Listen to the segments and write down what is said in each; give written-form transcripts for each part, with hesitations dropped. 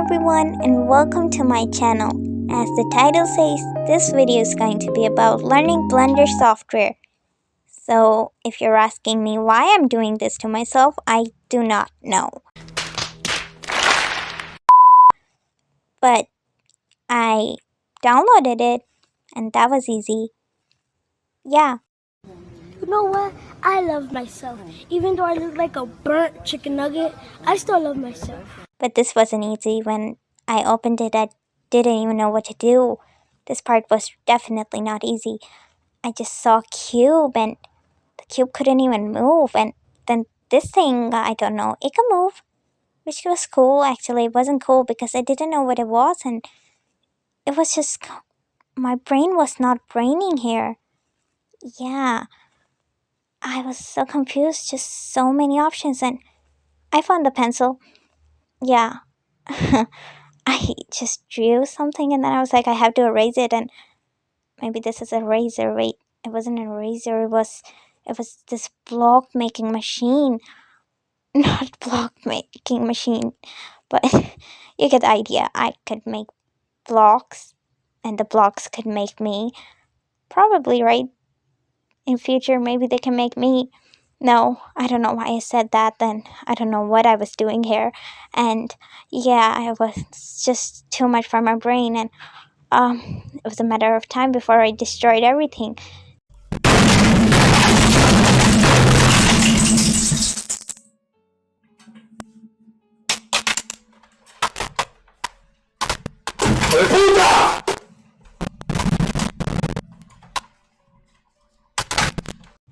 everyone and welcome to my channel. As the title says, this video is going to be about learning Blender software. So if you're asking me why I'm doing this to myself, I do not know. But I downloaded it and that was easy. Yeah. You know what? I love myself. Even though I look like a burnt chicken nugget, I still love myself. But this wasn't easy. When I opened it, I didn't even know what to do. This part was definitely not easy. I just saw a cube and the cube couldn't even move. And then this thing, I don't know, it could move. Which was cool. Actually, it wasn't cool because I didn't know what it was. And it was just, my brain was not braining here. Yeah. I was so confused. Just so many options. And I found the pencil. Yeah. I just drew something and then I was like, I have to erase it, and maybe this is a eraser. Wait, it wasn't an eraser, it was this block making machine. Not block making machine, but you get the idea. I could make blocks and the blocks could make me. Probably, right? In future, maybe they can make me. No, I don't know why I said that then. I don't know what I was doing here. And yeah, it was just too much for my brain, and it was a matter of time before I destroyed everything.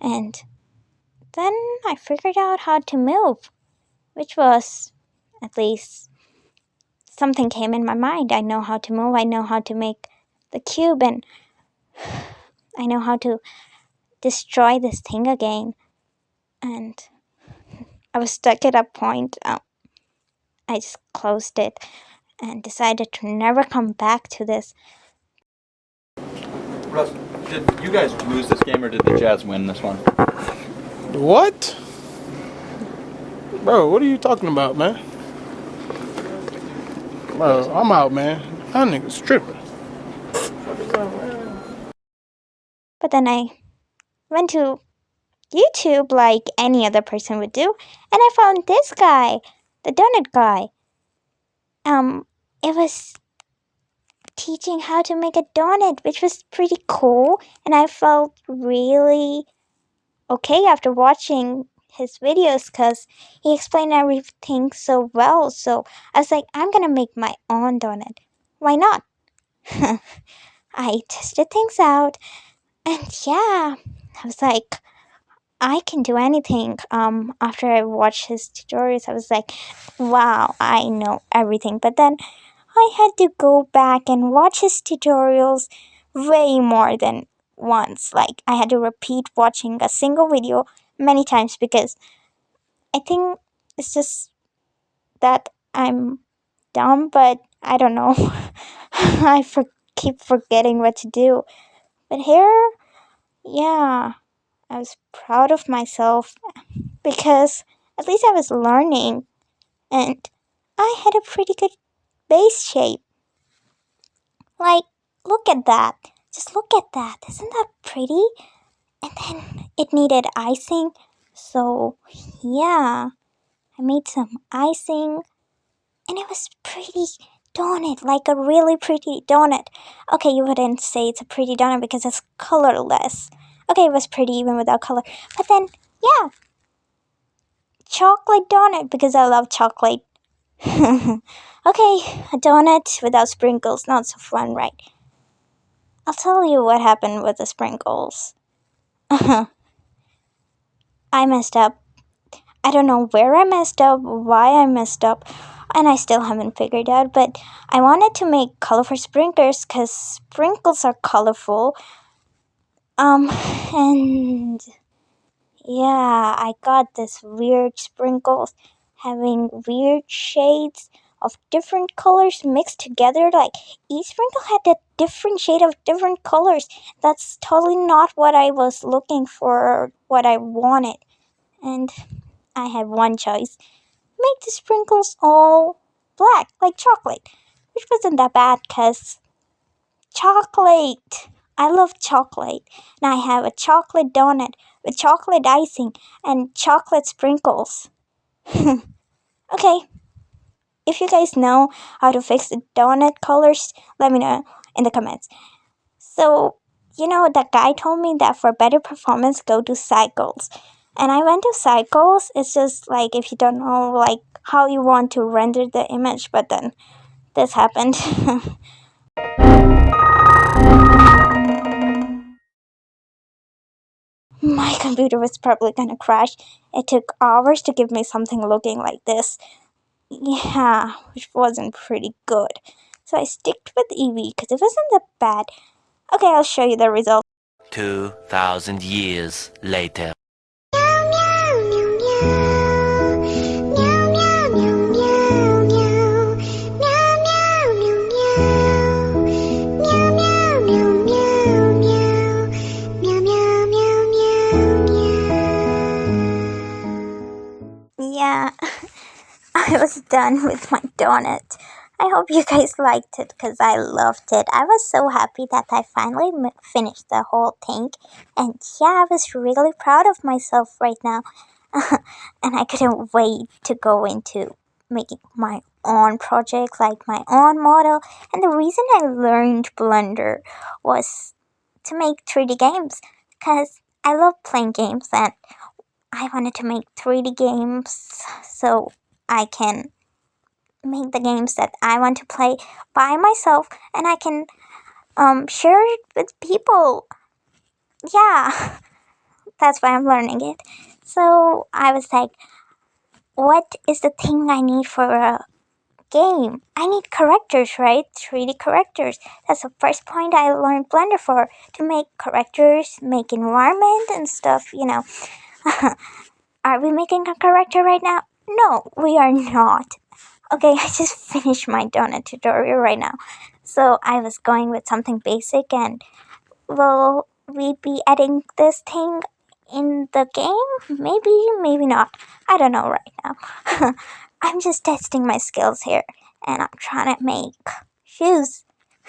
And then I figured out how to move, which was, at least, something came in my mind. I know how to move, I know how to make the cube, and I know how to destroy this thing again. And I was stuck at a point. I just closed it and decided to never come back to this. Russ, did you guys lose this game or did the Jazz win this one? What? Bro, what are you talking about, man? Bro, I'm out, man. That nigga's tripping. But then I went to YouTube like any other person would do, and I found this guy, the Donut Guy. It was teaching how to make a donut, which was pretty cool, and I felt really okay after watching his videos because he explained everything so well. So I was like, I'm gonna make my own donut. Why not? I tested things out, and yeah, I was like, I can do anything. After I watched his tutorials, I was like, wow, I know everything. But then I had to go back and watch his tutorials way more than once. Like, I had to repeat watching a single video many times because I think it's just that I'm dumb, but I don't know. Keep forgetting what to do. But here, yeah, I was proud of myself because at least I was learning and I had a pretty good base shape. Like, look at that. Just look at that. Isn't that pretty? And then it needed icing. So, yeah, I made some icing and it was pretty donut, like a really pretty donut. Okay, you wouldn't say it's a pretty donut because it's colorless. Okay, it was pretty even without color. But then, yeah, chocolate donut because I love chocolate. Okay, a donut without sprinkles, not so fun, right? I'll tell you what happened with the sprinkles. I messed up. I don't know where I messed up, why I messed up, and I still haven't figured out, but I wanted to make colorful sprinkles because sprinkles are colorful. And yeah, I got this weird sprinkles having weird shades of different colors mixed together. Like, each sprinkle had a different shade of different colors. That's totally not what I was looking for or what I wanted. And I had one choice. Make the sprinkles all black, like chocolate, which wasn't that bad because chocolate. I love chocolate, and I have a chocolate donut with chocolate icing and chocolate sprinkles. Okay, if you guys know how to fix the donut colors, let me know in the comments. So, that guy told me that for better performance, go to cycles. And I went to cycles. It's just like if you don't know like how you want to render the image, but then this happened. My computer was probably gonna crash. It took hours to give me something looking like this. Yeah, which wasn't pretty good. So I sticked with Eevee because it wasn't that bad. Okay, I'll show you the result. 2,000 years later. Yeah, I was done with my donut. I hope you guys liked it because I loved it. I was so happy that I finally finished the whole thing. And yeah, I was really proud of myself right now. And I couldn't wait to go into making my own project, like my own model. And the reason I learned Blender was to make 3D games because I love playing games and I wanted to make 3D games so I can make the games that I want to play by myself and I can share it with people. Yeah, that's why I'm learning it. So I was like, what is the thing I need for a game? I need characters, right? 3D characters. That's the first point I learned Blender for, to make characters, make environment and stuff. Are we making a character right now? No, we are not. Okay, I just finished my donut tutorial right now. So I was going with something basic and will we be adding this thing in the game? Maybe, maybe not. I don't know right now. I'm just testing my skills here and I'm trying to make shoes.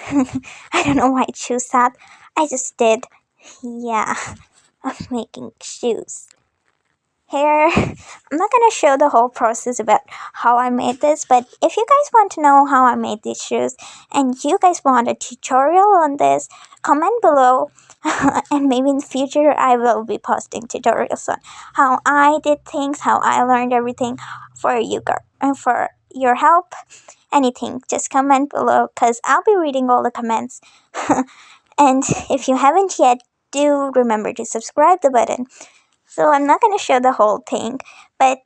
I don't know why I choose that. I just did. Yeah, I'm making shoes. Here, I'm not gonna show the whole process about how I made this, but if you guys want to know how I made these shoes and you guys want a tutorial on this, comment below. And maybe in the future I will be posting tutorials on how I did things, how I learned everything for you guys and for your help. Anything, just comment below because I'll be reading all the comments. And if you haven't yet, do remember to subscribe the button. So I'm not going to show the whole thing, but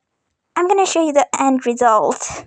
I'm going to show you the end result.